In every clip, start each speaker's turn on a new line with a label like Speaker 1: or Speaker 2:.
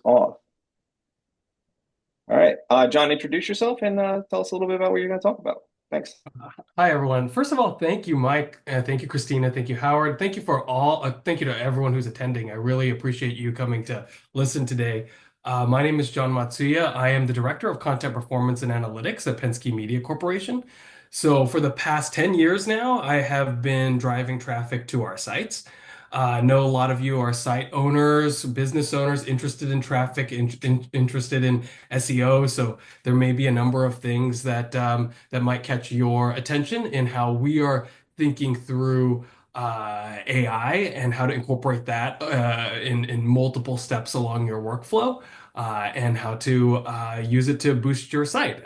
Speaker 1: off. All right. John, introduce yourself and tell us a little bit about what you're going to talk about. Thanks.
Speaker 2: Hi, everyone. First of all, thank you, Mike. Thank you, Christina. Thank you, Howard. Thank you to everyone who's attending. I really appreciate you coming to listen today. My name is John Matsuya. I am the Director of Content Performance and Analytics at Penske Media Corporation. So for the past 10 years now, I have been driving traffic to our sites. I know a lot of you are site owners, business owners interested in traffic, interested in SEO. So there may be a number of things that might catch your attention in how we are thinking through AI and how to incorporate that in multiple steps along your workflow, and how to use it to boost your site.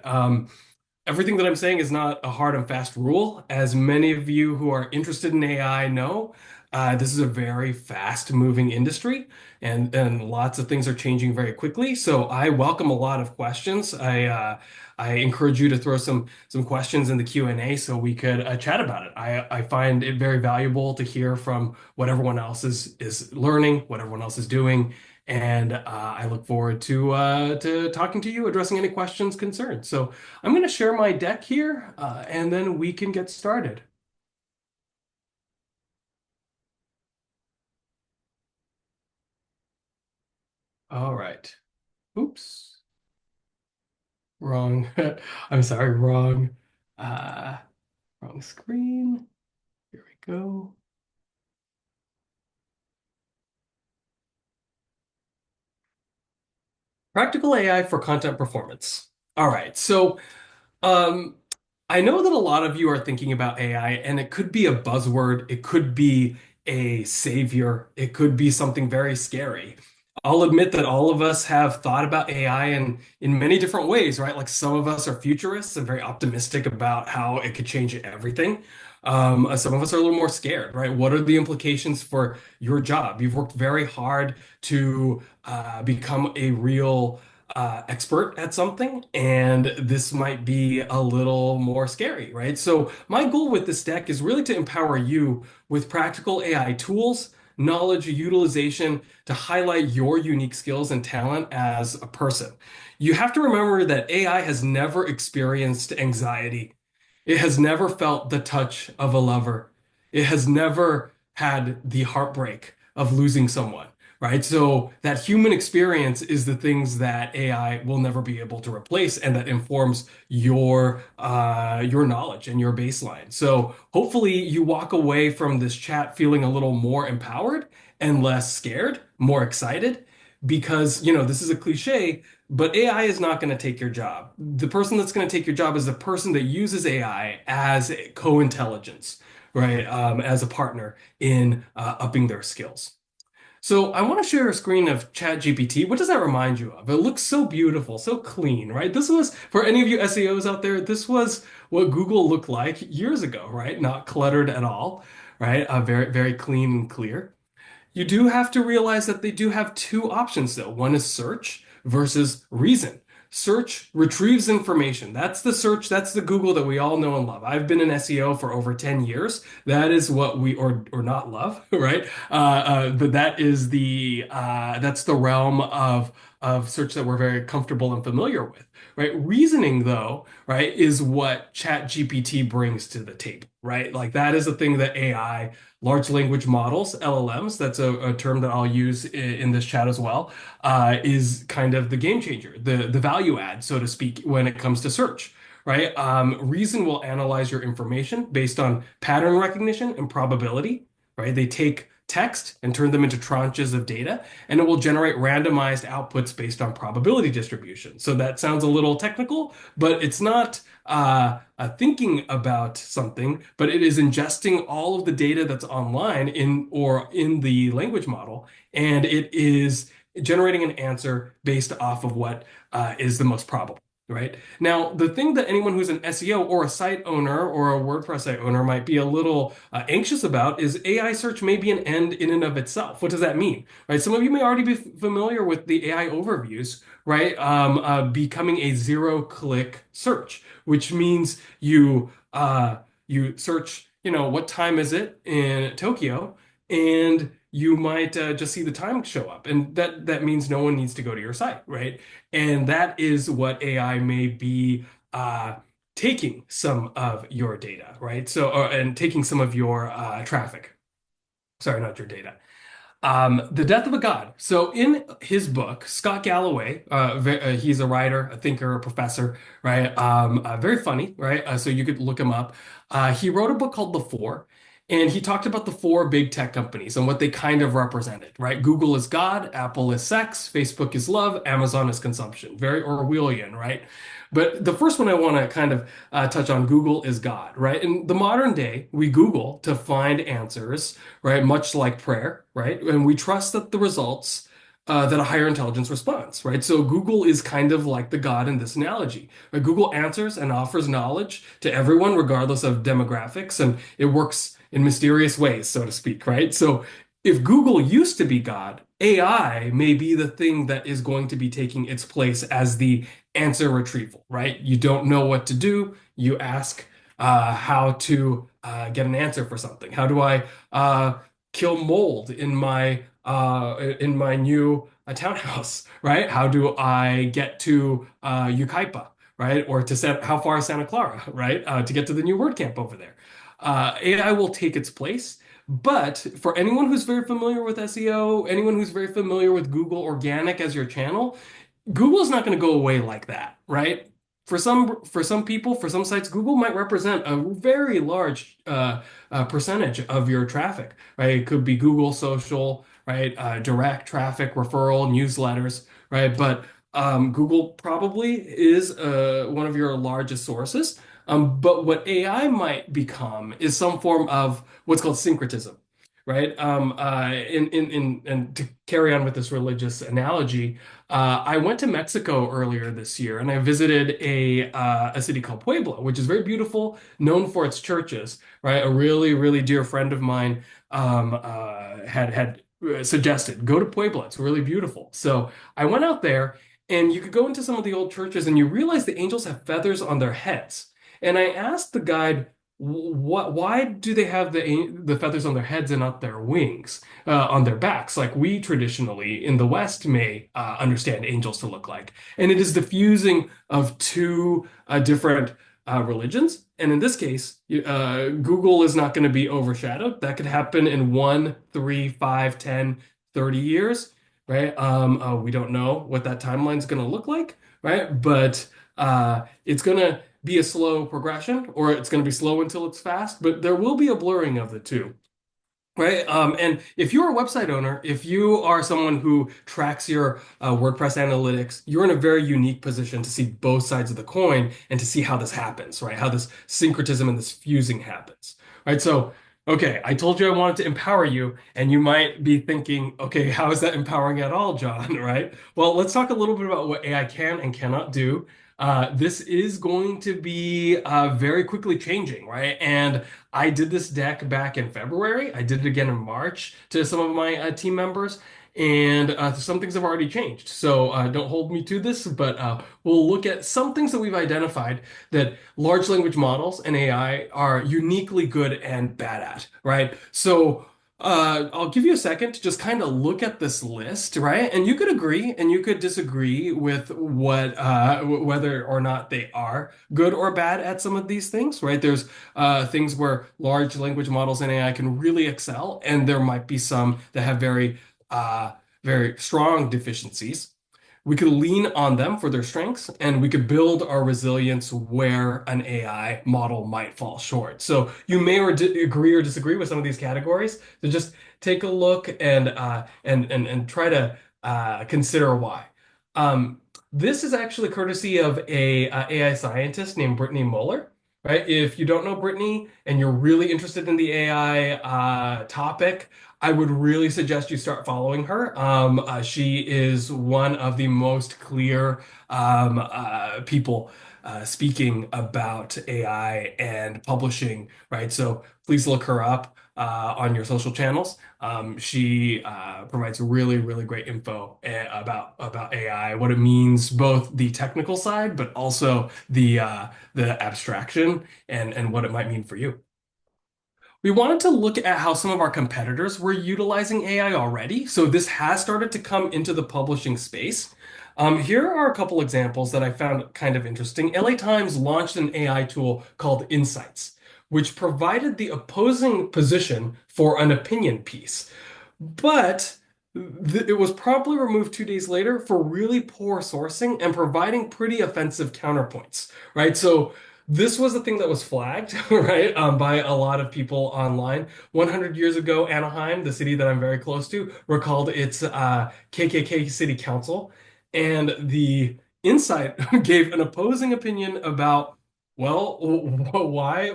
Speaker 2: Everything that I'm saying is not a hard and fast rule. As many of you who are interested in AI know, this is a very fast moving industry, and lots of things are changing very quickly. So I welcome a lot of questions. I encourage you to throw some questions in the Q&A so we could chat about it. I find it very valuable to hear from what everyone else is learning, what everyone else is doing, and I look forward to talking to you, addressing any questions, concerns. So I'm going to share my deck here, and then we can get started. All right. Oops. Wrong. I'm sorry, wrong. Uh, Wrong screen. Here we go. Practical AI for content performance. All right. So Um, I know that a lot of you are thinking about AI, and it could be a buzzword, it could be a savior, it could be something very scary. I'll admit that all of us have thought about AI in many different ways, right? Like some of us are futurists and very optimistic about how it could change everything. Some of us are a little more scared, right? What are the implications for your job? You've worked very hard to become a real expert at something, and this might be a little more scary, right? So my goal with this deck is really to empower you with practical AI tools, knowledge utilization to highlight your unique skills and talent as a person. You have to remember that AI has never experienced anxiety. It has never felt the touch of a lover. It has never had the heartbreak of losing someone, right? So that human experience is the things that AI will never be able to replace, and that informs your knowledge and your baseline. So hopefully you walk away from this chat feeling a little more empowered and less scared, more excited, because this is a cliche, but AI is not going to take your job. The person that's going to take your job is the person that uses AI as a co-intelligence, right? As a partner in upping their skills. So I want to share a screen of ChatGPT. What does that remind you of? It looks so beautiful, so clean, right? This was, for any of you SEOs out there, this was what Google looked like years ago, right? Not cluttered at all, right? Very, very clean and clear. You do have to realize that they do have two options, though. One is search versus reason. Search retrieves information. That's the search, that's the Google that we all know and love. I've been in SEO for over 10 years. That is what we, or not love, right? But that's the realm of search that we're very comfortable and familiar with, right? Reasoning, though, right, is what ChatGPT brings to the table, right? Like that is the thing that AI, large language models, LLMs, that's a term that I'll use in this chat as well, is kind of the game changer, the value add, so to speak, when it comes to search, right? Reason will analyze your information based on pattern recognition and probability, right? They take text and turn them into tranches of data, and it will generate randomized outputs based on probability distribution. So that sounds a little technical, but it's not thinking about something, but it is ingesting all of the data that's online in the language model, and it is generating an answer based off of what is the most probable. Right. Now, the thing that anyone who's an SEO or a site owner or a WordPress site owner might be a little anxious about is AI search may be an end in and of itself. What does that mean? Right. Some of you may already be familiar with the AI overviews, right? Becoming a zero-click search, which means you search, what time is it in Tokyo, and you might just see the time show up, and that means no one needs to go to your site, right? And that is what AI may be uh, taking some of your data, right? So, and taking some of your traffic. Sorry, not your data. The Death of a God. So in his book, Scott Galloway, he's a writer, a thinker, a professor, right? Very funny, right? So you could look him up. He wrote a book called The Four, and he talked about the four big tech companies and what they kind of represented, right? Google is God, Apple is sex, Facebook is love, Amazon is consumption. Very Orwellian, right? But the first one I want to kind of touch on, Google is God, right? In the modern day, we Google to find answers, right? Much like prayer, right? And we trust that the results that a higher intelligence responds, right? So Google is kind of like the God in this analogy, right? Google answers and offers knowledge to everyone, regardless of demographics, and it works in mysterious ways, so to speak, right? So if Google used to be God, AI may be the thing that is going to be taking its place as the answer retrieval, right? You don't know what to do, you ask how to get an answer for something. How do I kill mold in my new townhouse, right? How do I get to Yucaipa, right? Or to how far is Santa Clara, right? To get to the new WordCamp over there. AI will take its place. But for anyone who's very familiar with SEO, anyone who's very familiar with Google Organic as your channel, Google's not going to go away like that, right? For some people, for some sites, Google might represent a very large percentage of your traffic, right? It could be Google social, right? Direct traffic, referral, newsletters, right? But Google probably is one of your largest sources. But what AI might become is some form of what's called syncretism, right? And to carry on with this religious analogy, I went to Mexico earlier this year and I visited a city called Puebla, which is very beautiful, known for its churches, right? A really, really dear friend of mine had suggested go to Puebla. It's really beautiful. So I went out there and you could go into some of the old churches and you realize the angels have feathers on their heads. And I asked the guide, why do they have the feathers on their heads and not their wings? On their backs, like we traditionally in the West may understand angels to look like. And it is the fusing of two different religions. And in this case, Google is not going to be overshadowed. That could happen in 1, 3, 5, 10, 30 years, right? We don't know what that timeline is going to look like, right? But it's going to be a slow progression, or it's going to be slow until it's fast, but there will be a blurring of the two. Right. And if you're a website owner, if you are someone who tracks your WordPress analytics, you're in a very unique position to see both sides of the coin and to see how this happens, right? How this syncretism and this fusing happens, right? So, okay, I told you I wanted to empower you, and you might be thinking, okay, how is that empowering at all, John, right? Well, let's talk a little bit about what AI can and cannot do. This is going to be very quickly changing, right? And I did this deck back in February. I did it again in March to some of my team members, and some things have already changed. So don't hold me to this, but we'll look at some things that we've identified that large language models and AI are uniquely good and bad at, right? So I'll give you a second to just kind of look at this list, right? And you could agree and you could disagree with what whether or not they are good or bad at some of these things, right? There's things where large language models and AI can really excel, and there might be some that have uh, very strong deficiencies. We could lean on them for their strengths, and we could build our resilience where an AI model might fall short. So you may agree or disagree with some of these categories. So just take a look and try to consider why. Um, this is actually courtesy of a AI scientist named Brittany Muller. Right? If you don't know Brittany and you're really interested in the AI topic, I would really suggest you start following her. She is one of the most clear people speaking about AI and publishing, right? So please look her up on your social channels. She provides really, really great info about AI, what it means, both the technical side, but also the abstraction and what it might mean for you. We wanted to look at how some of our competitors were utilizing AI already. So this has started to come into the publishing space. Here are a couple examples that I found kind of interesting. LA Times launched an AI tool called Insights, which provided the opposing position for an opinion piece. But it was promptly removed 2 days later for really poor sourcing and providing pretty offensive counterpoints, right? So this was the thing that was flagged, right, by a lot of people online. 100 years ago, Anaheim, the city that I'm very close to, recalled its KKK city council, and the Insight gave an opposing opinion about, well, why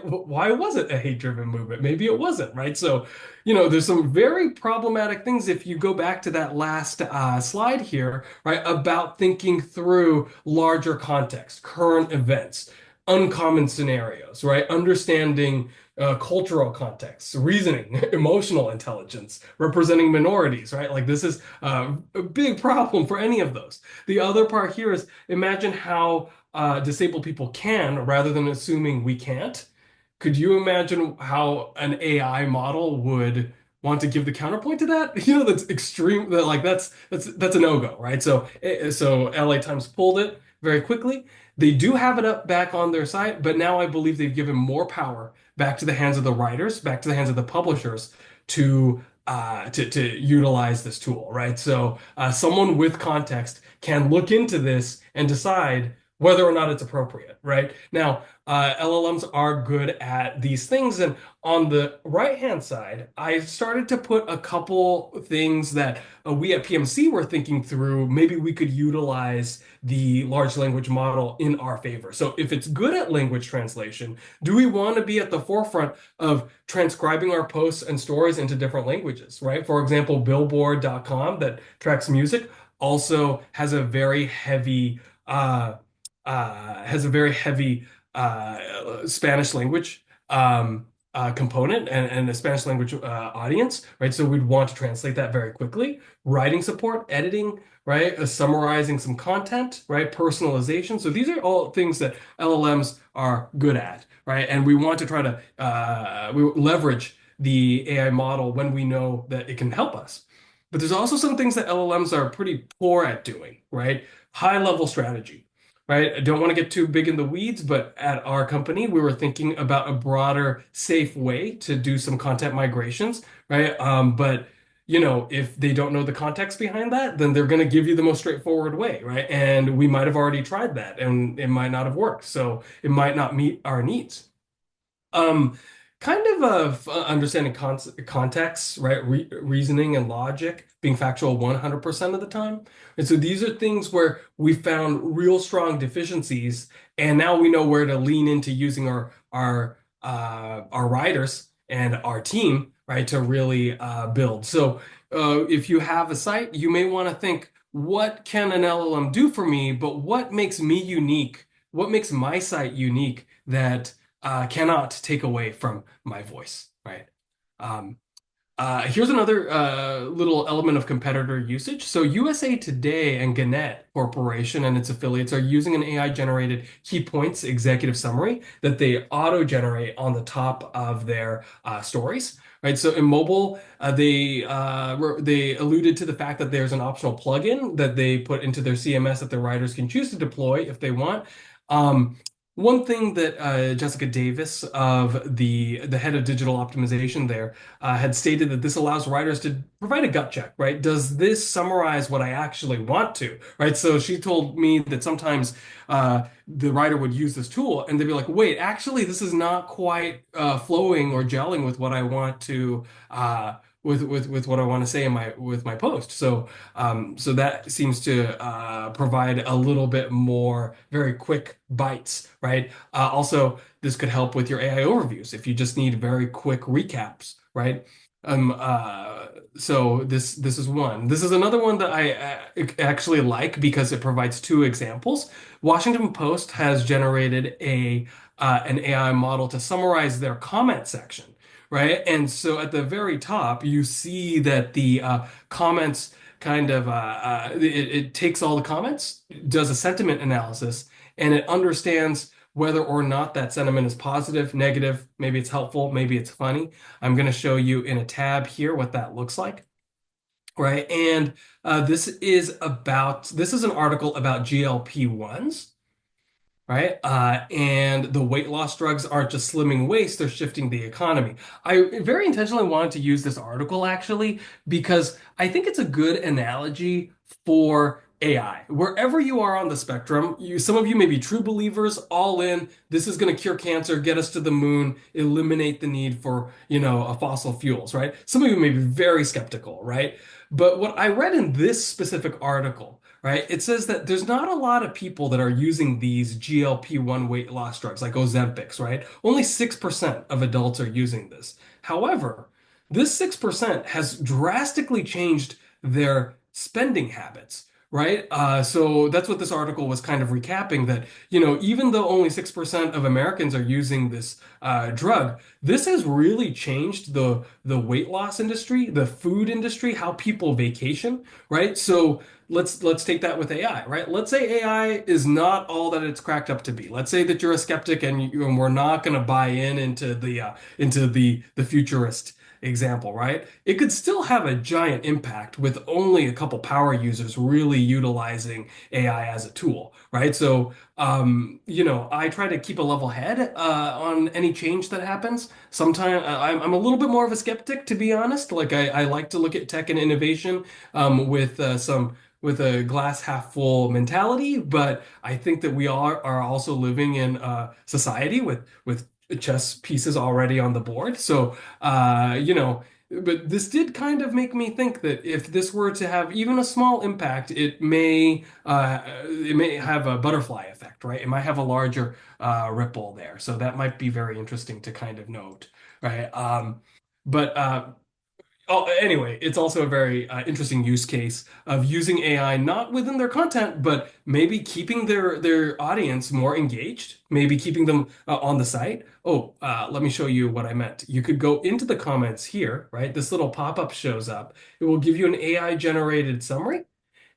Speaker 2: was it a hate-driven movement? Maybe it wasn't, right? So there's some very problematic things if you go back to that last slide here, right, about thinking through larger context, current events, uncommon scenarios, right, understanding cultural contexts, reasoning, emotional intelligence, representing minorities, right? Like this is a big problem for any of those. The other part here is imagine how disabled people can rather than assuming we can't. Could you imagine how an AI model would want to give the counterpoint to that? That's extreme. That like that's a no-go, right? So LA Times pulled it very quickly. They do have it up back on their site, but now I believe they've given more power back to the hands of the writers, back to the hands of the publishers to utilize this tool, right? So someone with context can look into this and decide whether or not it's appropriate, right? Now, LLMs are good at these things. And on the right-hand side, I started to put a couple things that we at PMC were thinking through. Maybe we could utilize the large language model in our favor. So if it's good at language translation, do we want to be at the forefront of transcribing our posts and stories into different languages, right? For example, Billboard.com that tracks music also has a very heavy Spanish language component and a Spanish language audience, right? So we'd want to translate that very quickly. Writing support, editing, right? Summarizing some content, right? Personalization. So these are all things that LLMs are good at, right? And we want to try to we leverage the AI model when we know that it can help us. But there's also some things that LLMs are pretty poor at doing, right? High level strategy, right? I don't want to get too big in the weeds, but at our company, we were thinking about a broader, safe way to do some content migrations, right? But if they don't know the context behind that, then they're going to give you the most straightforward way, right? And we might have already tried that, and it might not have worked, so it might not meet our needs. Um, kind of understanding context, right? Reasoning and logic, being factual 100% of the time. And so these are things where we found real strong deficiencies, and now we know where to lean into using our writers and our team, right, to really build. So if you have a site, you may want to think, what can an LLM do for me? But what makes me unique? What makes my site unique that cannot take away from my voice, right? Um, Here's another little element of competitor usage. So USA Today and Gannett Corporation and its affiliates are using an AI-generated key points executive summary that they auto-generate on the top of their stories. Right. So in mobile, they alluded to the fact that there's an optional plugin that they put into their CMS that the writers can choose to deploy if they want. Um, One thing that Jessica Davis of the head of digital optimization there had stated that this allows writers to provide a gut check, right? Does this summarize what I actually want to, right? So she told me that sometimes the writer would use this tool and they'd be like, wait, actually, this is not quite flowing or gelling with what I want to with what I want to say in my post. So that seems to provide a little bit more very quick bites, right? Also, this could help with your AI overviews if you just need very quick recaps, right? Um, uh, so this is one. This is another one that I actually like because it provides two examples. Washington Post has generated a an AI model to summarize their comment section, right? And so at the very top, you see that the comments kind of it takes all the comments, does a sentiment analysis, and it understands whether or not that sentiment is positive, negative, maybe it's helpful, maybe it's funny. I'm going to show you in a tab here what that looks like. Right. And this is an article about GLP-1s, right? And the weight loss drugs aren't just slimming waist, they're shifting the economy. I very intentionally wanted to use this article actually because I think it's a good analogy for AI. Wherever you are on the spectrum, some of you may be true believers, all in, this is going to cure cancer, get us to the moon, eliminate the need for, fossil fuels, right? Some of you may be very skeptical, right? But what I read in this specific article, right? It says that there's not a lot of people that are using these GLP-1 weight loss drugs like Ozempics, right? Only 6% of adults are using this. However, this 6% has drastically changed their spending habits, right? So that's what this article was kind of recapping that, even though only 6% of Americans are using this drug, this has really changed the weight loss industry, the food industry, how people vacation, right? So let's take that with AI, right? Let's say AI is not all that it's cracked up to be. Let's say that you're a skeptic and we're not going to buy in into the futurist example, right? It could still have a giant impact with only a couple power users really utilizing AI as a tool, right? So, I try to keep a level head on any change that happens. Sometimes I'm a little bit more of a skeptic, to be honest. Like I like to look at tech and innovation with a glass half full mentality, but I think that we are also living in a society with chess pieces already on the board. So, but this did kind of make me think that if this were to have even a small impact, it may have a butterfly effect, right? It might have a larger ripple there. So that might be very interesting to kind of note, right? But Oh, anyway, it's also a very interesting use case of using AI not within their content, but maybe keeping their audience more engaged, maybe keeping them on the site. Oh, let me show you what I meant. You could go into the comments here, right? This little pop-up shows up. It will give you an AI generated summary.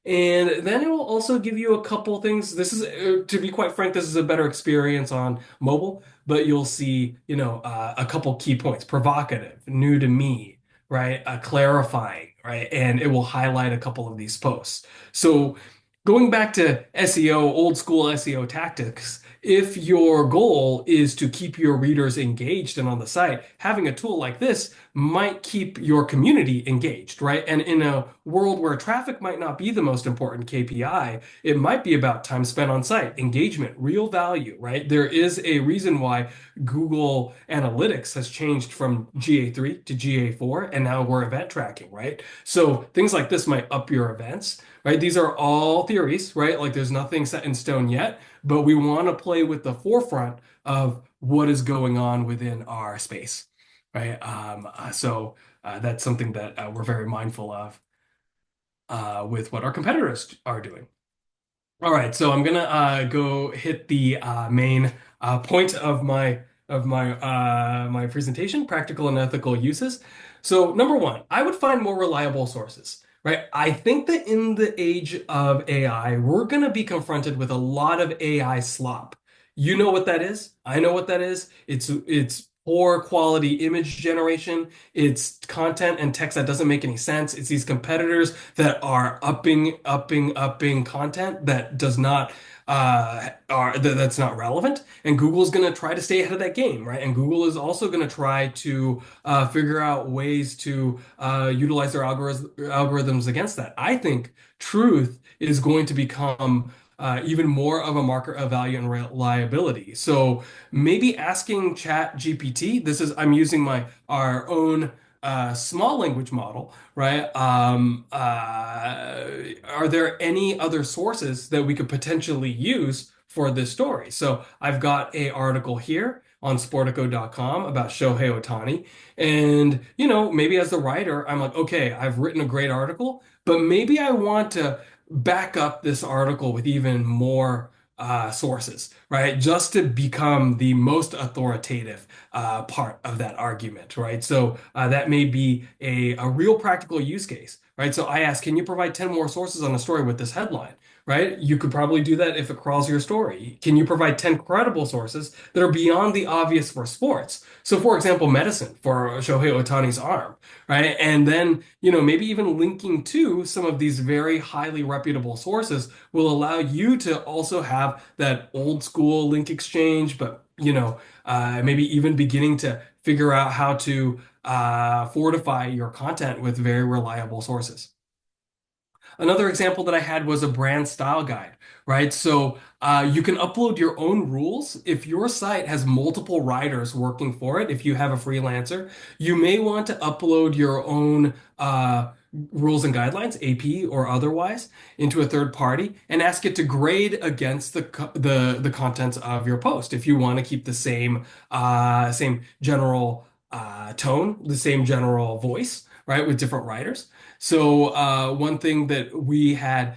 Speaker 2: And then it will also give you a couple things. This is, to be quite frank, this is a better experience on mobile, but you'll see, a couple key points: provocative, new to me, right? Clarifying, right? And it will highlight a couple of these posts. So going back to SEO, old school SEO tactics, if your goal is to keep your readers engaged and on the site, having a tool like this might keep your community engaged, right? And in a world where traffic might not be the most important KPI, it might be about time spent on site, engagement, real value, right? There is a reason why Google Analytics has changed from GA3 to GA4, and now we're event tracking, right? So things like this might up your events, right? These are all theories, right? Like there's nothing set in stone yet, but we want to play with the forefront of what is going on within our space, right? That's something that we're very mindful of with what our competitors are doing. All right, so I'm gonna go hit the main point of my presentation, practical and ethical uses. So number one, I would find more reliable sources, right? I think that in the age of AI, we're gonna be confronted with a lot of AI slop. You know what that is? I know what that is. It's poor quality image generation. It's content and text that doesn't make any sense. It's these competitors that are upping content that does not that's not relevant. And Google's going to try to stay ahead of that game, right? And Google is also going to try to figure out ways to utilize their algorithms against that. I think truth is going to become even more of a marker of value and reliability. So maybe asking Chat GPT, I'm using our own small language model, right? Are there any other sources that we could potentially use for this story? So I've got a article here on Sportico.com about Shohei Ohtani. And, maybe as the writer, I'm like, okay, I've written a great article, but maybe I want to back up this article with even more sources, right? Just to become the most authoritative part of that argument, right? So that may be a real practical use case, right? So I ask, can you provide 10 more sources on a story with this headline? right? You could probably do that if it crawls your story. Can you provide 10 credible sources that are beyond the obvious for sports? So, for example, medicine for Shohei Ohtani's arm, right? And then, maybe even linking to some of these very highly reputable sources will allow you to also have that old school link exchange, but, maybe even beginning to figure out how to fortify your content with very reliable sources. Another example that I had was a brand style guide, right? So you can upload your own rules. If your site has multiple writers working for it, if you have a freelancer, you may want to upload your own rules and guidelines, AP or otherwise, into a third party and ask it to grade against the contents of your post. If you want to keep the same general tone, the same general voice, right, with different writers. So one thing that we had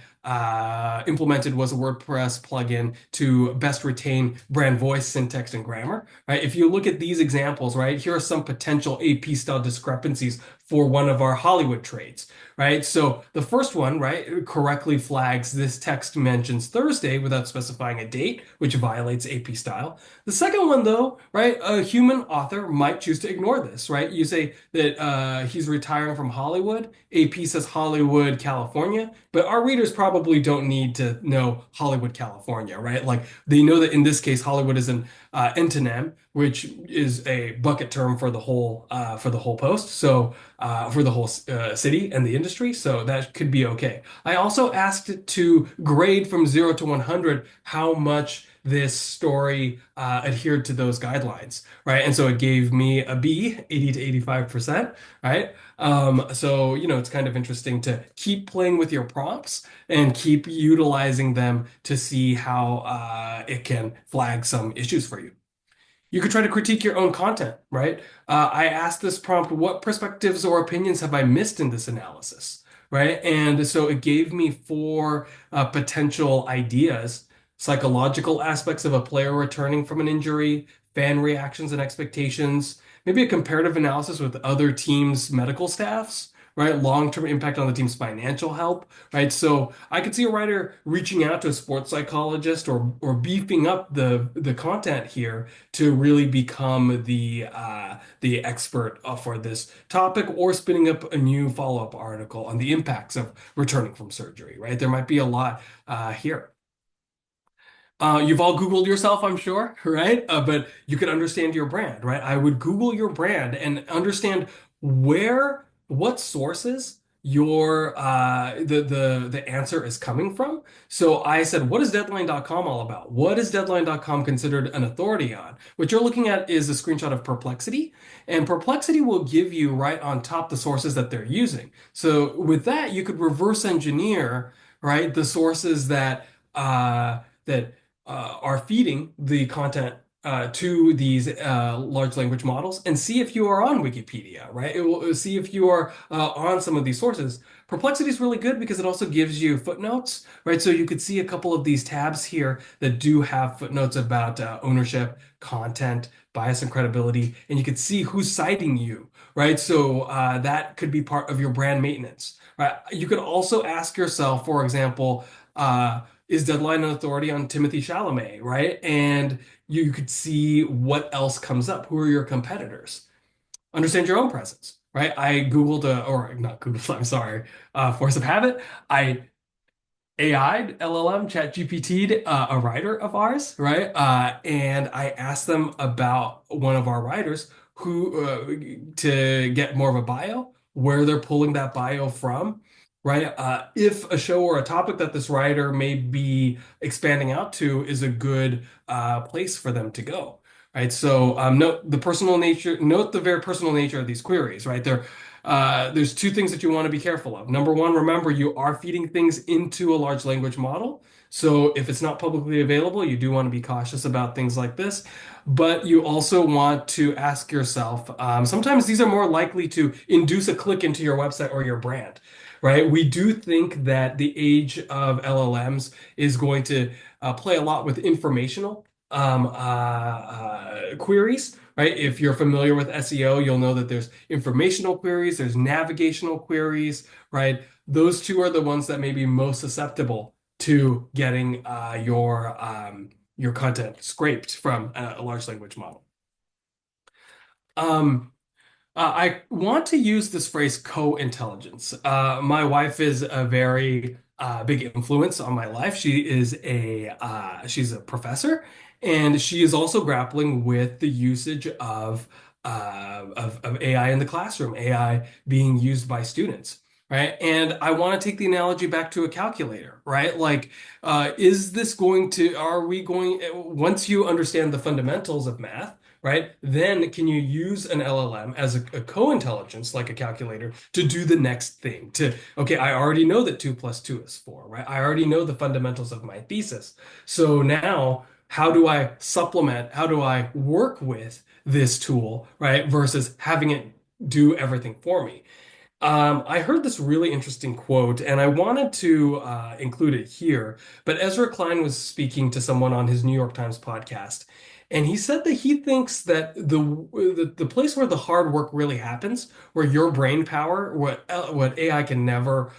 Speaker 2: implemented was a WordPress plugin to best retain brand voice, syntax, and grammar. Right? If you look at these examples, right, here are some potential AP style discrepancies for one of our Hollywood trades. Right? So the first one, right, correctly flags this text mentions Thursday without specifying a date, which violates AP style. The second one, though, right, a human author might choose to ignore this, right? You say that he's retiring from Hollywood. AP says Hollywood, California, but our readers probably don't need to know Hollywood, California, right? Like they know that in this case, Hollywood is an entonym, which is a bucket term for the whole post. So for the whole city and the industry, so that could be okay. I also asked it to grade from 0 to 100 how much this story adhered to those guidelines, right? And so it gave me a B, 80 to 85%, right? So, it's kind of interesting to keep playing with your prompts and keep utilizing them to see how it can flag some issues for you. You could try to critique your own content, right? I asked this prompt, what perspectives or opinions have I missed in this analysis, right? And so it gave me four potential ideas: psychological aspects of a player returning from an injury, fan reactions and expectations, maybe a comparative analysis with other teams' medical staffs, right? Long-term impact on the team's financial health, right? So I could see a writer reaching out to a sports psychologist or beefing up the content here to really become the expert for this topic, or spinning up a new follow-up article on the impacts of returning from surgery, right? There might be a lot here. You've all Googled yourself, I'm sure, right? But you can understand your brand, right? I would Google your brand and understand what sources the answer is coming from. So I said, what is Deadline.com all about? What is Deadline.com considered an authority on? What you're looking at is a screenshot of Perplexity, and Perplexity will give you right on top the sources that they're using. So with that, you could reverse engineer, right, the sources that are feeding the content to these large language models and see if you are on Wikipedia, right? It will see if you are on some of these sources. Perplexity is really good because it also gives you footnotes, right? So you could see a couple of these tabs here that do have footnotes about ownership, content, bias, and credibility, and you could see who's citing you, right? So that could be part of your brand maintenance, right? You could also ask yourself, for example, is Deadline an authority on Timothy Chalamet, right? And you could see what else comes up. Who are your competitors? Understand your own presence, right? I Googled, or not Googled, I'm sorry, force of habit. I AI'd LLM ChatGPT'd a writer of ours, right? And I asked them about one of our writers who to get more of a bio, where they're pulling that bio from, right? If a show or a topic that this writer may be expanding out to is a good place for them to go. Right, so note the very personal nature of these queries, right? There's two things that you want to be careful of. Number one, remember you are feeding things into a large language model. So if it's not publicly available, you do want to be cautious about things like this. But you also want to ask yourself, sometimes these are more likely to induce a click into your website or your brand, right? We do think that the age of LLMs is going to play a lot with informational queries, right? If you're familiar with SEO, you'll know that there's informational queries, there's navigational queries, right? Those two are the ones that may be most susceptible to getting your content scraped from a large language model. Um, I want to use this phrase co-intelligence. My wife is a very big influence on my life. She's a professor, and she is also grappling with the usage of AI in the classroom, AI being used by students. Right. And I want to take the analogy back to a calculator, right? Like, are we going, once you understand the fundamentals of math, right? Then can you use an LLM as a co-intelligence, like a calculator, to do the next thing? Okay, I already know that 2 plus 2 is 4, right? I already know the fundamentals of my thesis. So now, how do I supplement? How do I work with this tool, right? Versus having it do everything for me. I heard this really interesting quote, and I wanted to include it here. But Ezra Klein was speaking to someone on his New York Times podcast, and he said that he thinks that the place where the hard work really happens, where your brain power, what AI can never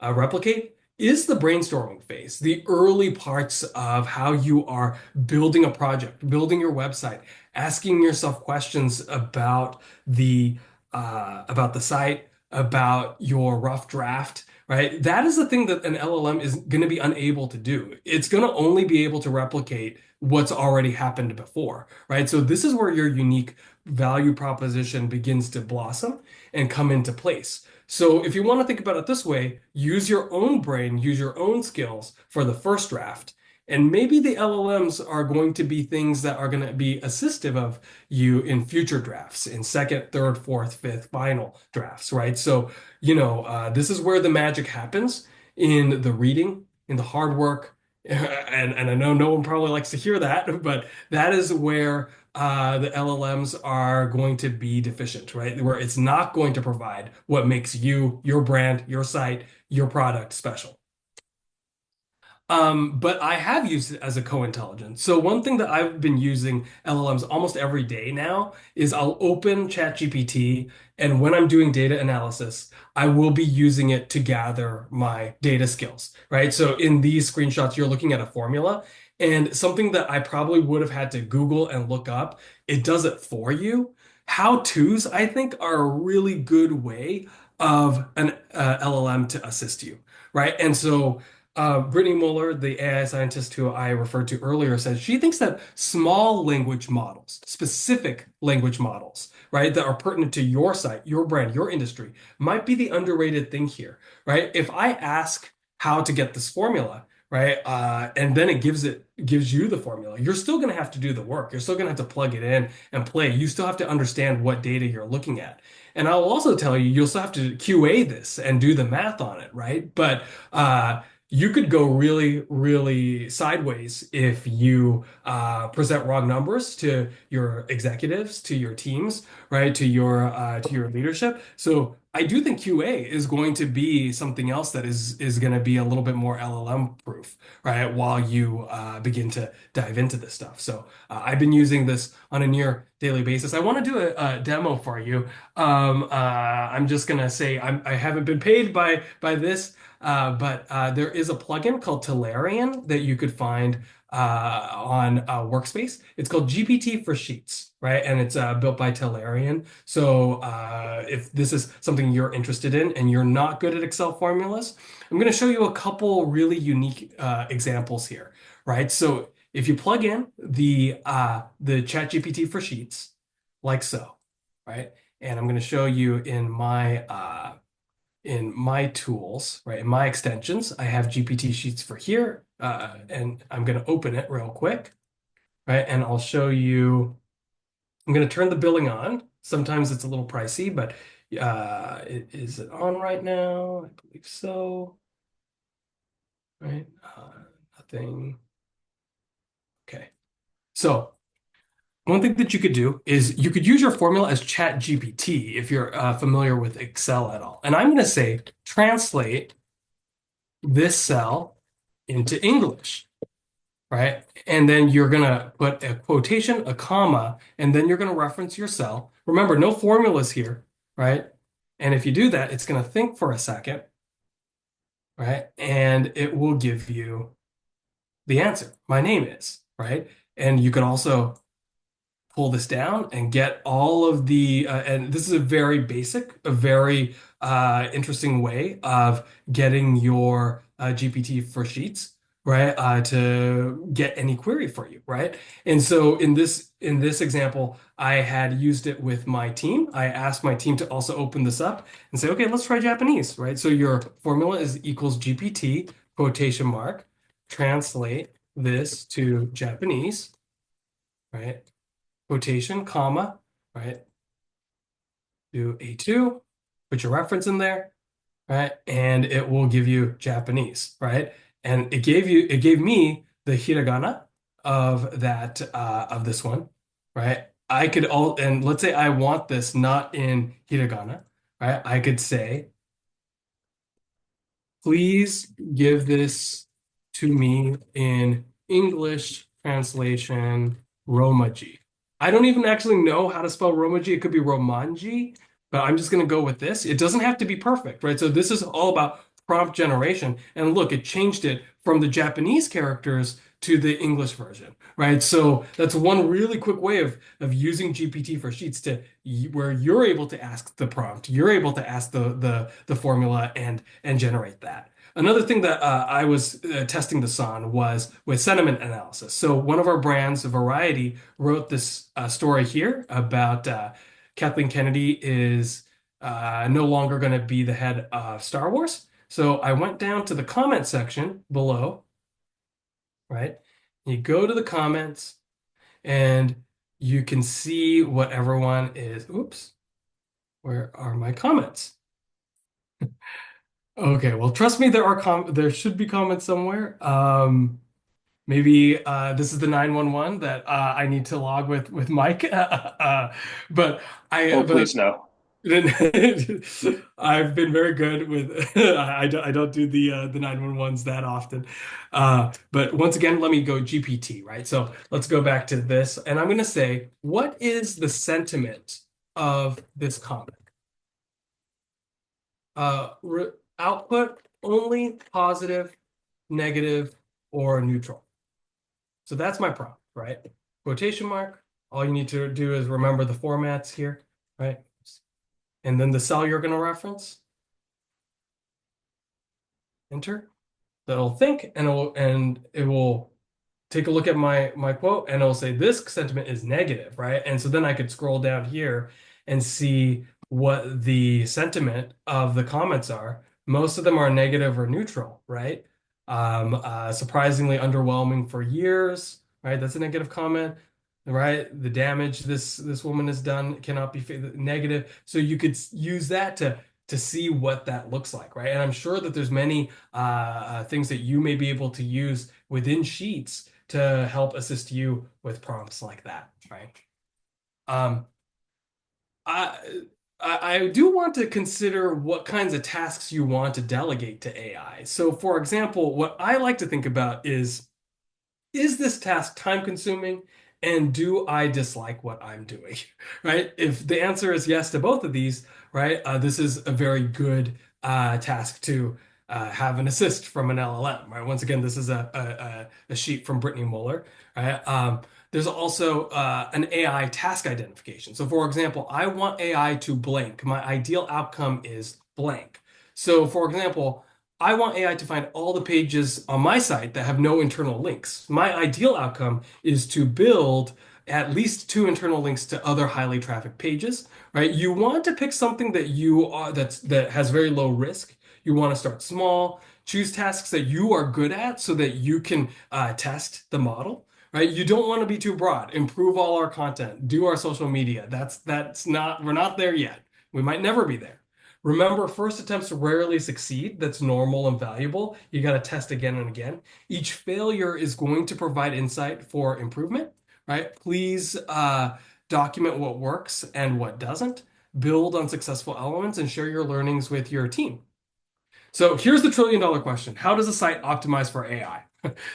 Speaker 2: replicate, is the brainstorming phase, the early parts of how you are building a project, building your website, asking yourself questions about the site, about your rough draft, right? That is the thing that an LLM is going to be unable to do. It's going to only be able to replicate what's already happened before, right? So this is where your unique value proposition begins to blossom and come into place. So if you want to think about it this way, use your own brain, use your own skills for the first draft. And maybe the LLMs are going to be things that are going to be assistive of you in future drafts, in second, third, fourth, fifth, final drafts, right? So, this is where the magic happens in the reading, in the hard work. And I know no one probably likes to hear that, but that is where the LLMs are going to be deficient, right? Where it's not going to provide what makes you, your brand, your site, your product special. But I have used it as a co-intelligence. So one thing that I've been using LLMs almost every day now is I'll open ChatGPT, and when I'm doing data analysis, I will be using it to gather my data skills, right? So in these screenshots, you're looking at a formula, and something that I probably would have had to Google and look up, it does it for you. How-tos, I think, are a really good way of an LLM to assist you, right? And so Brittany Muller, the AI scientist who I referred to earlier, says she thinks that small language models, specific language models, right, that are pertinent to your site, your brand, your industry, might be the underrated thing here, right? If I ask how to get this formula, right, and then it gives you the formula, you're still going to have to do the work. You're still going to have to plug it in and play. You still have to understand what data you're looking at. And I'll also tell you, you'll still have to QA this and do the math on it, right? But you could go really, really sideways if you present wrong numbers to your executives, to your teams, right, to your leadership. So I do think QA is going to be something else that is going to be a little bit more LLM proof, right, while you begin to dive into this stuff. So I've been using this on a near daily basis. I want to do a demo for you. I'm just gonna say I haven't been paid by this. But there is a plugin called Tellarian that you could find on Workspace. It's called GPT for Sheets, right? And it's built by Tellarian. So if this is something you're interested in and you're not good at Excel formulas, I'm going to show you a couple really unique examples here, right? So if you plug in the ChatGPT for Sheets, like so, right? And I'm going to show you in my tools, right, in my extensions, I have GPT Sheets for here, and I'm going to open it real quick, right, and I'll show you, I'm going to turn the billing on. Sometimes it's a little pricey, but is it on right now? I believe so, right? Nothing. Okay. So one thing that you could do is you could use your formula as Chat GPT if you're familiar with Excel at all. And I'm going to say translate this cell into English, right? And then you're going to put a quotation, a comma, and then you're going to reference your cell. Remember, no formulas here, right? And if you do that, it's going to think for a second. right? And it will give you the answer. My name is, right? And you can also pull this down and get all of the and this is a very basic, a very interesting way of getting your GPT for Sheets, right? To get any query for you, right? And so in this example, I had used it with my team. I asked my team to also open this up and say, okay, let's try Japanese, right? So your formula is equals GPT quotation mark, translate this to Japanese, right? Quotation, comma, right? Do A2, put your reference in there, right? And it will give you Japanese, right? And it gave me the hiragana of that of this one, right? I could all and let's say I want this not in hiragana, right? I could say, please give this to me in English translation Romaji. I don't even actually know how to spell Romaji. It could be Romanji, but I'm just going to go with this. It doesn't have to be perfect, right? So this is all about prompt generation. And look, it changed it from the Japanese characters to the English version, right? So that's one really quick way of using GPT for Sheets to where you're able to ask the prompt, you're able to ask the formula and generate that. Another thing that I was testing this on was with sentiment analysis. So one of our brands, Variety, wrote this story here about Kathleen Kennedy is no longer going to be the head of Star Wars. So I went down to the comment section below, right? You go to the comments and you can see what everyone is. Oops, where are my comments? Okay, well, trust me, there should be comments somewhere. Maybe this is the 911 that I need to log with Mike. But I
Speaker 1: Oh,
Speaker 2: but
Speaker 1: please no.
Speaker 2: I've been very good with I don't do the 911s that often. But once again, let me go GPT, right? So let's go back to this, and I'm going to say, what is the sentiment of this comment? Re Output only positive, negative, or neutral. So that's my prompt, right? Quotation mark. All you need to do is remember the formats here, right? And then the cell you're going to reference, enter. That'll think and it will take a look at my quote and it'll say this sentiment is negative, right? And so then I could scroll down here and see what the sentiment of the comments are. Most of them are negative or neutral, right? Surprisingly underwhelming for years, right? That's a negative comment, right? The damage this woman has done cannot be negative. So you could use that to see what that looks like, right? And I'm sure that there's many things that you may be able to use within Sheets to help assist you with prompts like that, right? Um, I, I do want to consider what kinds of tasks you want to delegate to AI. So, for example, what I like to think about is this task time consuming? And do I dislike what I'm doing? Right? If the answer is yes to both of these, right, this is a very good task to have an assist from an LLM, right? Once again, this is a sheet from Brittany Muller, right? There's also an AI task identification. So, for example, I want AI to blank. My ideal outcome is blank. So, for example, I want AI to find all the pages on my site that have no internal links. My ideal outcome is to build at least two internal links to other highly trafficked pages, right? You want to pick something that has very low risk. You want to start small, choose tasks that you are good at so that you can test the model, right? You don't want to be too broad. Improve all our content, do our social media. That's not we're not there yet. We might never be there. Remember, first attempts rarely succeed. That's normal and valuable. You got to test again and again. Each failure is going to provide insight for improvement, right? Please document what works and what doesn't. Build on successful elements and share your learnings with your team. So here's the trillion-dollar question. How does a site optimize for AI?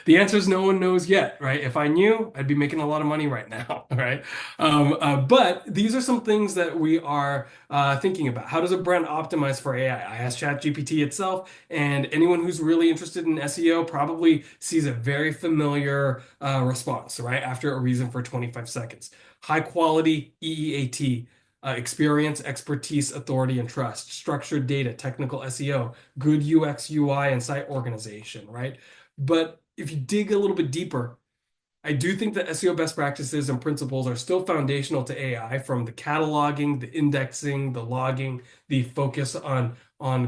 Speaker 2: The answer is no one knows yet, right? If I knew, I'd be making a lot of money right now, right? But these are some things that we are thinking about. How does a brand optimize for AI? I asked ChatGPT itself, and anyone who's really interested in SEO probably sees a very familiar response, right? After a reason for 25 seconds. High quality EEAT. Experience, expertise, authority, and trust, structured data, technical SEO, good UX, UI, and site organization, right? But if you dig a little bit deeper, I do think that SEO best practices and principles are still foundational to AI, from the cataloging, the indexing, the logging, the focus on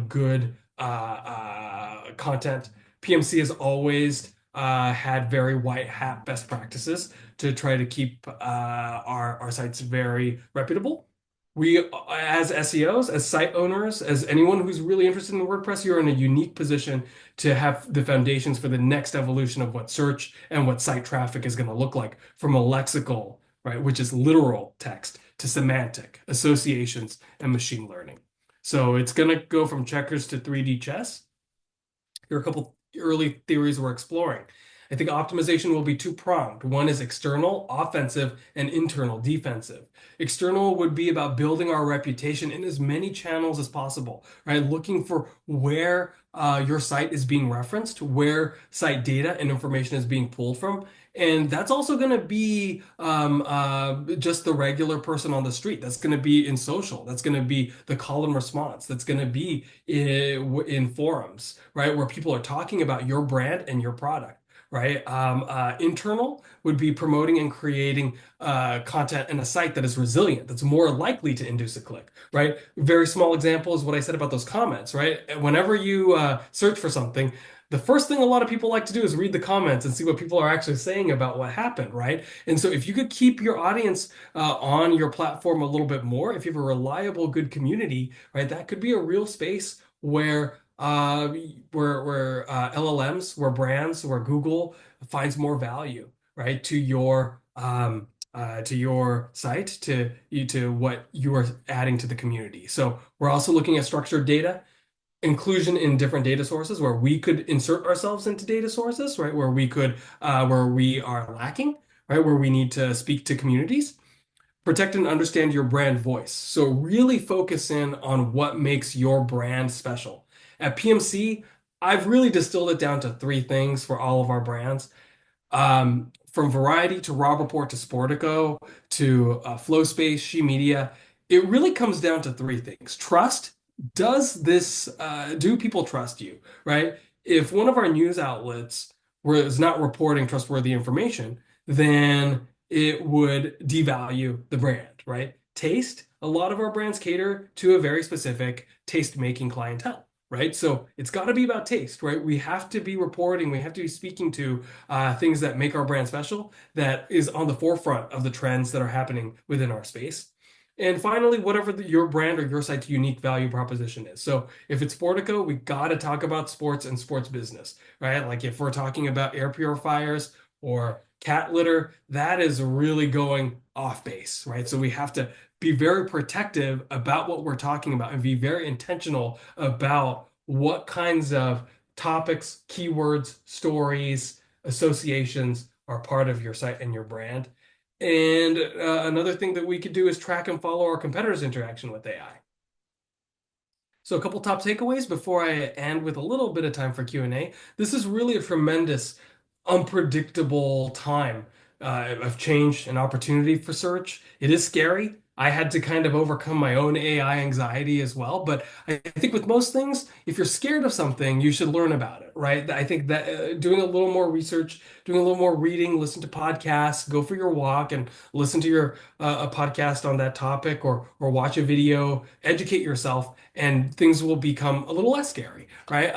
Speaker 2: good content. PMC has always had very white hat best practices to try to keep our sites very reputable. We, as SEOs, as site owners, as anyone who's really interested in WordPress, you're in a unique position to have the foundations for the next evolution of what search and what site traffic is going to look like, from a lexical, right, which is literal text, to semantic, associations, and machine learning. So it's going to go from checkers to 3D chess. Here are a couple early theories we're exploring. I think optimization will be two-pronged. One is external, offensive, and internal, defensive. External would be about building our reputation in as many channels as possible, right? Looking for where your site is being referenced, where site data and information is being pulled from. And that's also going to be just the regular person on the street. That's going to be in social. That's going to be the call and response. That's going to be in forums, right? Where people are talking about your brand and your product, right? Internal would be promoting and creating content in a site that is resilient, that's more likely to induce a click, right? Very small example is what I said about those comments, right? Whenever you search for something, the first thing a lot of people like to do is read the comments and see what people are actually saying about what happened, right? And so if you could keep your audience on your platform a little bit more, if you have a reliable, good community, right, that could be a real space where LLMs, where brands, where Google finds more value, right, to your site, to what you are adding to the community. So we're also looking at structured data, inclusion in different data sources, where we could insert ourselves into data sources, right, where we are lacking, right, where we need to speak to communities. Protect and understand your brand voice. So really focus in on what makes your brand special. At PMC, I've really distilled it down to three things for all of our brands. From Variety to Rob Report to Sportico to Flowspace, She Media, it really comes down to three things. Trust. Do people trust you, right? If one of our news outlets was not reporting trustworthy information, then it would devalue the brand, right? Taste. A lot of our brands cater to a very specific taste-making clientele, right? So it's got to be about taste, right? We have to be reporting, we have to be speaking to things that make our brand special, that is on the forefront of the trends that are happening within our space. And finally, whatever your brand or your site's unique value proposition is. So if it's Sportico, we got to talk about sports and sports business, right? Like if we're talking about air purifiers or cat litter, that is really going off base, right? So we have to be very protective about what we're talking about and be very intentional about what kinds of topics, keywords, stories, associations are part of your site and your brand. And another thing that we could do is track and follow our competitors' interaction with AI. So a couple top takeaways before I end with a little bit of time for Q&A. This is really a tremendous, unpredictable time of change and opportunity for search. It is scary. I had to kind of overcome my own AI anxiety as well. But I think with most things, if you're scared of something, you should learn about it, right? I think that doing a little more research, doing a little more reading, listen to podcasts, go for your walk and listen to your a podcast on that topic, or watch a video, educate yourself, and things will become a little less scary, right?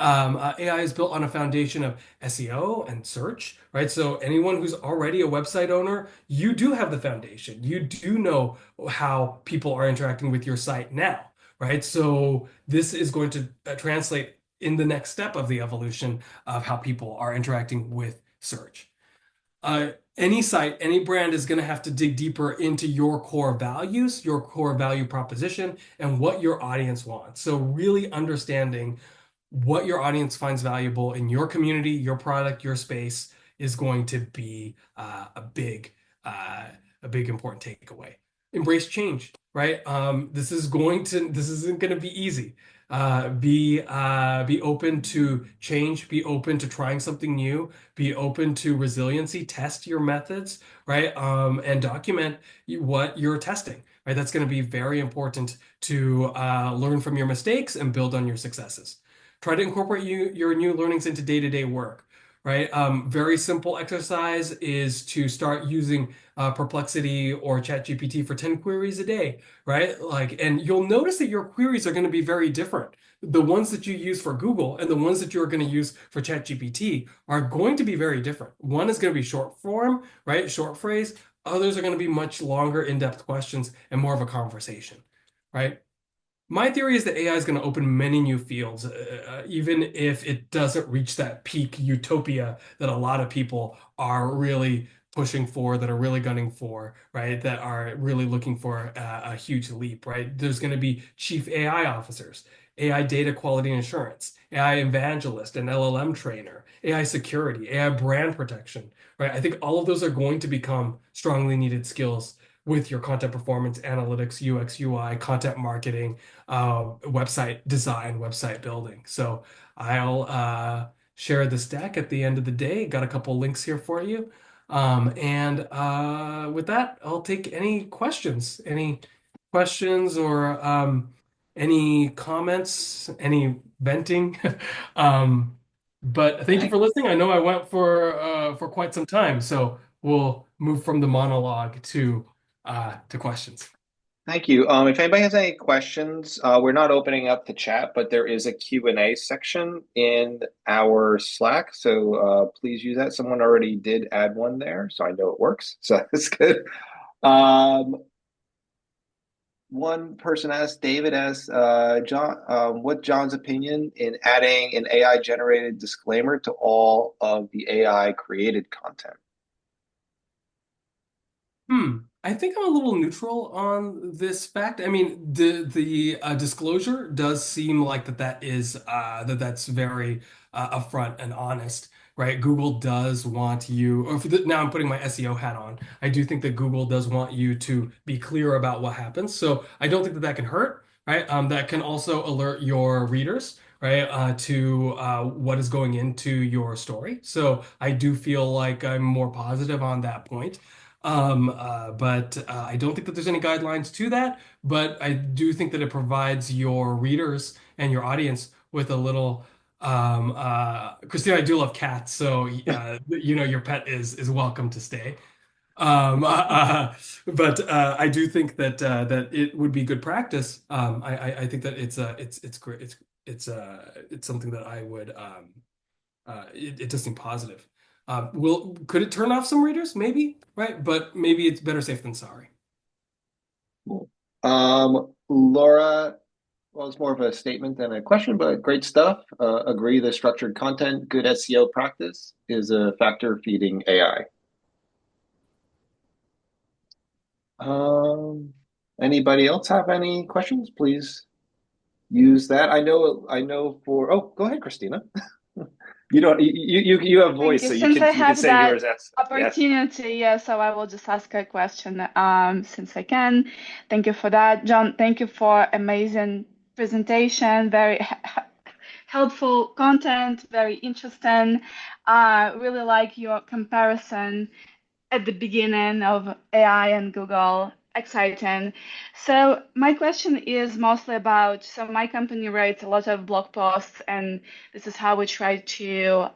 Speaker 2: AI is built on a foundation of SEO and search, right? So anyone who's already a website owner, you do have the foundation. You do know how people are interacting with your site now, right? So this is going to translate in the next step of the evolution of how people are interacting with search. Any site, any brand is going to have to dig deeper into your core values, your core value proposition, and what your audience wants. So really understanding what your audience finds valuable in your community, your product, your space is going to be uh, a big important takeaway. Embrace change, right? This isn't going to be easy. Be open to change, be open to trying something new, be open to resiliency, test your methods, right? And document what you're testing, right? That's going to be very important to learn from your mistakes and build on your successes. Try to incorporate your new learnings into day-to-day work, right? Very simple exercise is to start using Perplexity or ChatGPT for 10 queries a day, right? Like, and you'll notice that your queries are going to be very different. The ones that you use for Google and the ones that you're going to use for ChatGPT are going to be very different. One is going to be short form, right? Short phrase. Others are going to be much longer, in-depth questions and more of a conversation, right? My theory is that AI is going to open many new fields, even if it doesn't reach that peak utopia that a lot of people are really pushing for, that are really gunning for, right? That are really looking for a huge leap, right? There's going to be chief AI officers, AI data quality and assurance, AI evangelist and LLM trainer, AI security, AI brand protection, right? I think all of those are going to become strongly needed skills with your content performance, analytics, UX, UI, content marketing, website design, website building. So I'll share this deck at the end of the day. Got a couple links here for you. And with that, I'll take any questions. Any questions or any comments, any venting. Um, but thank you for
Speaker 1: Thank,
Speaker 2: listening. I know I went for quite some time, so we'll move from the monologue to questions.
Speaker 1: thank you. If anybody has any questions, we're not opening up the chat, but there is a Q&A section in our Slack. So please use that. Someone already did add one there, so I know it works. So that's good. Um, One person asked, David asked, John, what John's opinion in adding an AI generated disclaimer to all of the AI created content?
Speaker 2: I think I'm a little neutral on this fact. I mean, the disclosure does seem like that's very upfront and honest, right? Google does want you, or now I'm putting my SEO hat on. I do think that Google does want you to be clear about what happens. So I don't think that that can hurt, right? That can also alert your readers, right, to what is going into your story. So I do feel like I'm more positive on that point. But I don't think that there's any guidelines to that, but I do think that it provides your readers and your audience with a little Christina, I do love cats, so your pet is welcome to stay. But I do think that it would be good practice. I think that it's great. It's something that I would it does seem positive. Could it turn off some readers? Maybe, right? But maybe it's better safe than sorry.
Speaker 1: Cool. Laura, well, it's more of a statement than a question, but great stuff. Agree that structured content, good SEO practice is a factor feeding AI. Um, Anybody else have any questions? Please use that. I know for, oh, go ahead, Christina. You don't, you have
Speaker 3: Thank
Speaker 1: voice,
Speaker 3: you.
Speaker 1: so
Speaker 3: Since I
Speaker 1: you can
Speaker 3: have
Speaker 1: say
Speaker 3: that
Speaker 1: yours. Yes.
Speaker 3: opportunity, yeah, so I will just ask a question since I can. Thank you for that. John, thank you for amazing presentation, very helpful content, very interesting. Really like your comparison at the beginning of AI and Google. Exciting. So my question is mostly about, so my company writes a lot of blog posts, and this is how we try to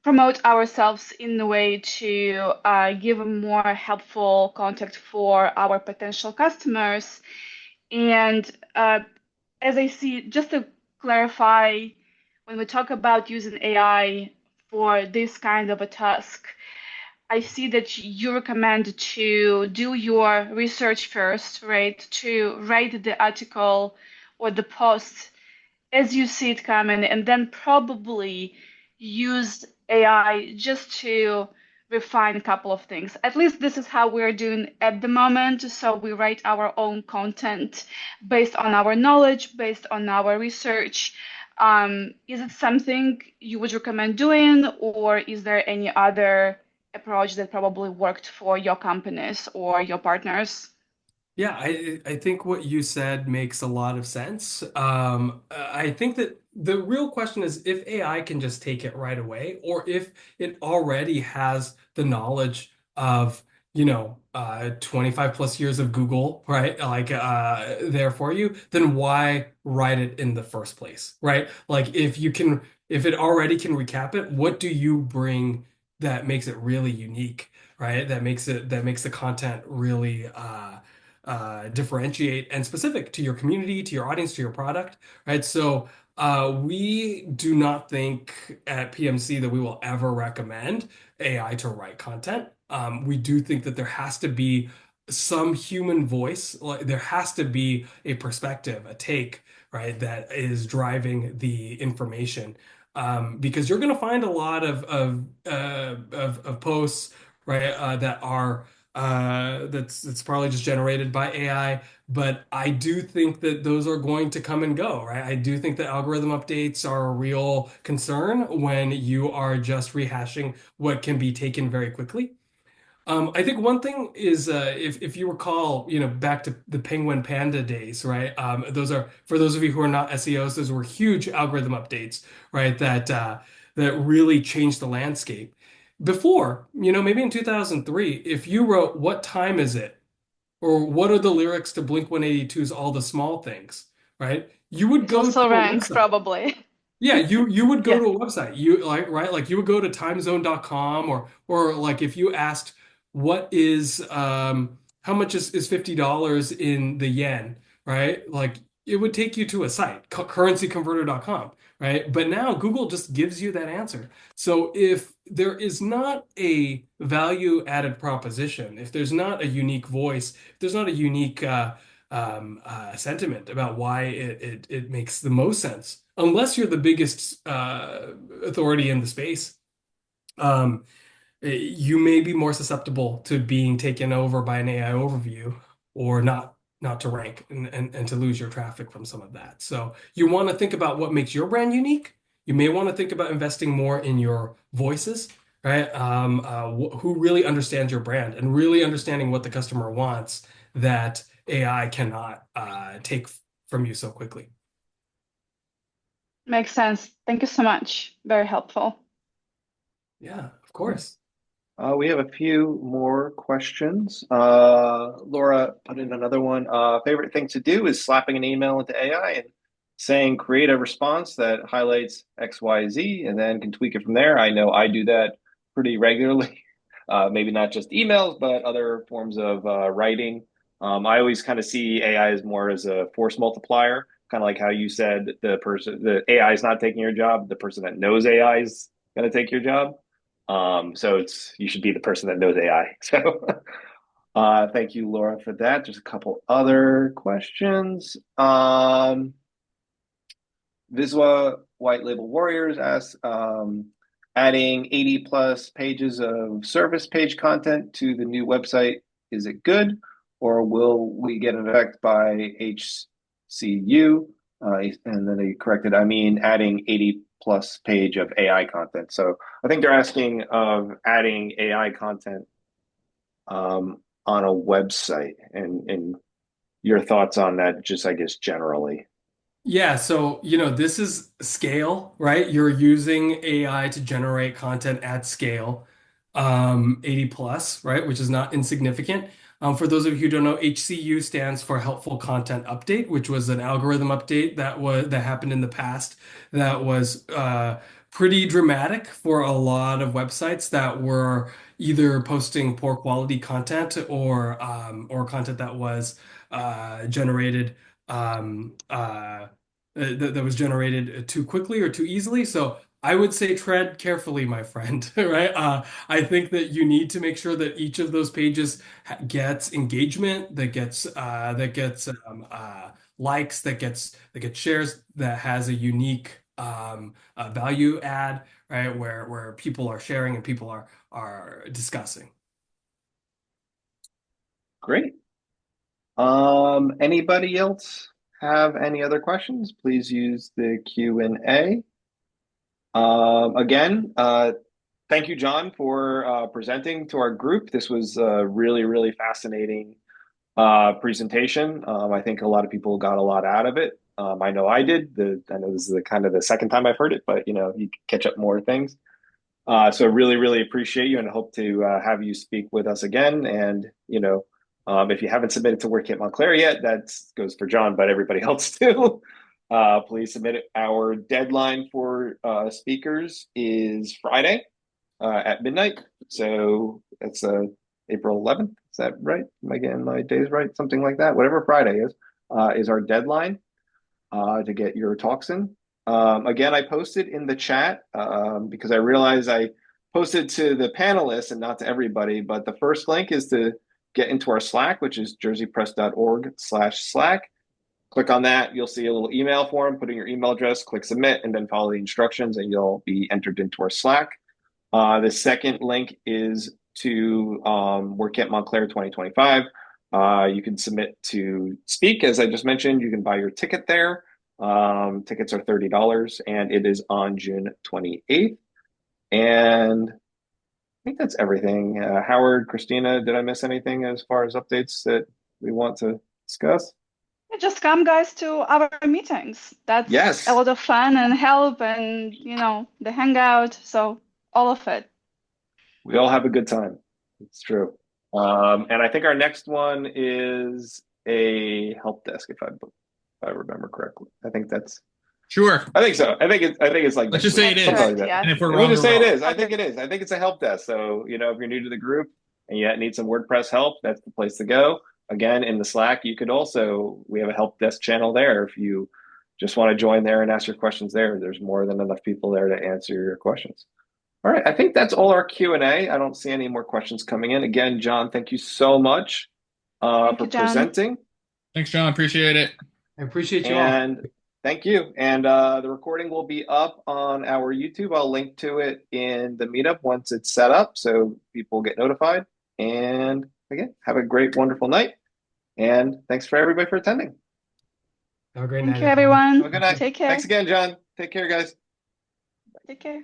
Speaker 3: promote ourselves in a way to give a more helpful contact for our potential customers. And as I see, just to clarify, when we talk about using AI for this kind of a task, I see that you recommend to do your research first, right? To write the article or the post as you see it coming, and then probably use AI just to refine a couple of things. At least this is how we're doing at the moment. So we write our own content based on our knowledge, based on our research. Is it something you would recommend doing, or is there any other approach that probably worked for your companies or your partners?
Speaker 2: Yeah, I think what you said makes a lot of sense. I think that the real question is if AI can just take it right away, or if it already has the knowledge of, 25 plus years of Google, right? Like there for you, then why write it in the first place, right? Like if it already can recap it, what do you bring that makes it really unique, right? That makes the content really differentiate and specific to your community, to your audience, to your product, right? So we do not think at PMC that we will ever recommend AI to write content. We do think that there has to be some human voice, like there has to be a perspective, a take, right, that is driving the information. Because you're going to find a lot of posts, right, that are that's probably just generated by AI. But I do think that those are going to come and go, right? I do think that algorithm updates are a real concern when you are just rehashing what can be taken very quickly. I think one thing is if you recall, back to the Penguin Panda days, right? Those are for those of you who are not SEOs, those were huge algorithm updates, right? That really changed the landscape. Before, maybe in 2003, if you wrote "What time is it?" or "What are the lyrics to Blink 182's All the Small Things," right? You would
Speaker 3: It will
Speaker 2: go to
Speaker 3: still
Speaker 2: a
Speaker 3: rank,
Speaker 2: website.
Speaker 3: probably.
Speaker 2: Yeah, you would go
Speaker 3: Yeah.
Speaker 2: to a website. You like right, like you would go to timezone.com or like if you asked what is how much is $50 in the yen, right? Like it would take you to a site, currencyconverter.com, right? But now Google just gives you that answer. So if there is not a value added proposition, if there's not a unique voice, if there's not a unique sentiment about why it makes the most sense, unless you're the biggest authority in the space. You may be more susceptible to being taken over by an AI overview or not to rank and to lose your traffic from some of that. So you want to think about what makes your brand unique. You may want to think about investing more in your voices, right? Who really understands your brand and really understanding what the customer wants that AI cannot take from you so quickly.
Speaker 3: Makes sense. Thank you so much. Very helpful.
Speaker 2: Yeah, of course.
Speaker 1: We have a few more questions. Laura put in another one. Favorite thing to do is slapping an email into AI and saying create a response that highlights XYZ and then can tweak it from there. I know I do that pretty regularly. Maybe not just emails, but other forms of writing. I always kind of see AI as more as a force multiplier, kind of like how you said the AI is not taking your job, the person that knows AI is going to take your job. So you should be the person that knows AI. So thank you, Laura, for that. There's a couple other questions. Viswa White Label Warriors asks, adding 80 plus pages of service page content to the new website, is it good? Or will we get an effect by HCU? And then they corrected, I mean, adding 80 plus page of AI content. So I think they're asking of adding AI content on a website and your thoughts on that, just I guess generally.
Speaker 2: Yeah, so this is scale, right? You're using AI to generate content at scale, 80 plus, right? Which is not insignificant. For those of you who don't know, HCU stands for Helpful Content Update, which was an algorithm update that happened in the past that was pretty dramatic for a lot of websites that were either posting poor quality content or content that was generated that was generated too quickly or too easily. So I would say tread carefully, my friend, right? I think that you need to make sure that each of those pages gets engagement, that gets likes, that gets shares, that has a unique value add, right? Where people are sharing and people are discussing.
Speaker 1: Great. Anybody else have any other questions, please use the Q&A. Again, thank you, John, for presenting to our group. This was a really, really fascinating presentation. I think a lot of people got a lot out of it. I know I did. I know this is kind of the second time I've heard it, but you can catch up more things. So really, really appreciate you, and I hope to have you speak with us again. And if you haven't submitted to Work at Montclair yet, that goes for John, but everybody else too. Please submit it. Our deadline for speakers is Friday at midnight. So that's April 11th. Is that right? Am I getting my days right? Something like that. Whatever Friday is our deadline to get your talks in. Again, I posted in the chat because I realized I posted to the panelists and not to everybody, but the first link is to get into our Slack, which is jerseypress.org/Slack. Click on that. You'll see a little email form. Put in your email address, click submit, and then follow the instructions, and you'll be entered into our Slack. The second link is to Work at Montclair 2025. You can submit to speak, as I just mentioned. You can buy your ticket there. Tickets are $30, and it is on June 28th. And I think that's everything. Howard, Christina, did I miss anything as far as updates that we want to discuss?
Speaker 3: Just come, guys, to our meetings. That's
Speaker 1: Yes.
Speaker 3: a lot of fun and help and, the hangout. So all of it.
Speaker 1: We all have a good time. It's true. And I think our next one is a help desk, if I remember correctly. I think that's
Speaker 4: Sure.
Speaker 1: I think so. I think it's like
Speaker 4: Let's just say it is.
Speaker 1: something like that.
Speaker 3: Yeah.
Speaker 4: And if we're
Speaker 1: We'll
Speaker 4: wrong,
Speaker 1: just
Speaker 4: we're
Speaker 1: say it
Speaker 4: wrong.
Speaker 1: is. I think it is. I think it's a help desk. So, if you're new to the group and you need some WordPress help, that's the place to go. Again, in the Slack, we have a help desk channel there. If you just want to join there and ask your questions there, there's more than enough people there to answer your questions. All right. I think that's all our Q&A. I don't see any more questions coming in. Again, John, thank you so much for presenting.
Speaker 4: Thanks, John. Appreciate it.
Speaker 2: I appreciate you all.
Speaker 1: And thank you. And the recording will be up on our YouTube. I'll link to it in the meetup once it's set up so people get notified. And again, have a great, wonderful night. And thanks for everybody for attending.
Speaker 2: Have a great night.
Speaker 3: Thank you, everyone.
Speaker 1: Have a good night.
Speaker 3: Take care.
Speaker 1: Thanks again, John. Take care, guys.
Speaker 3: Take care.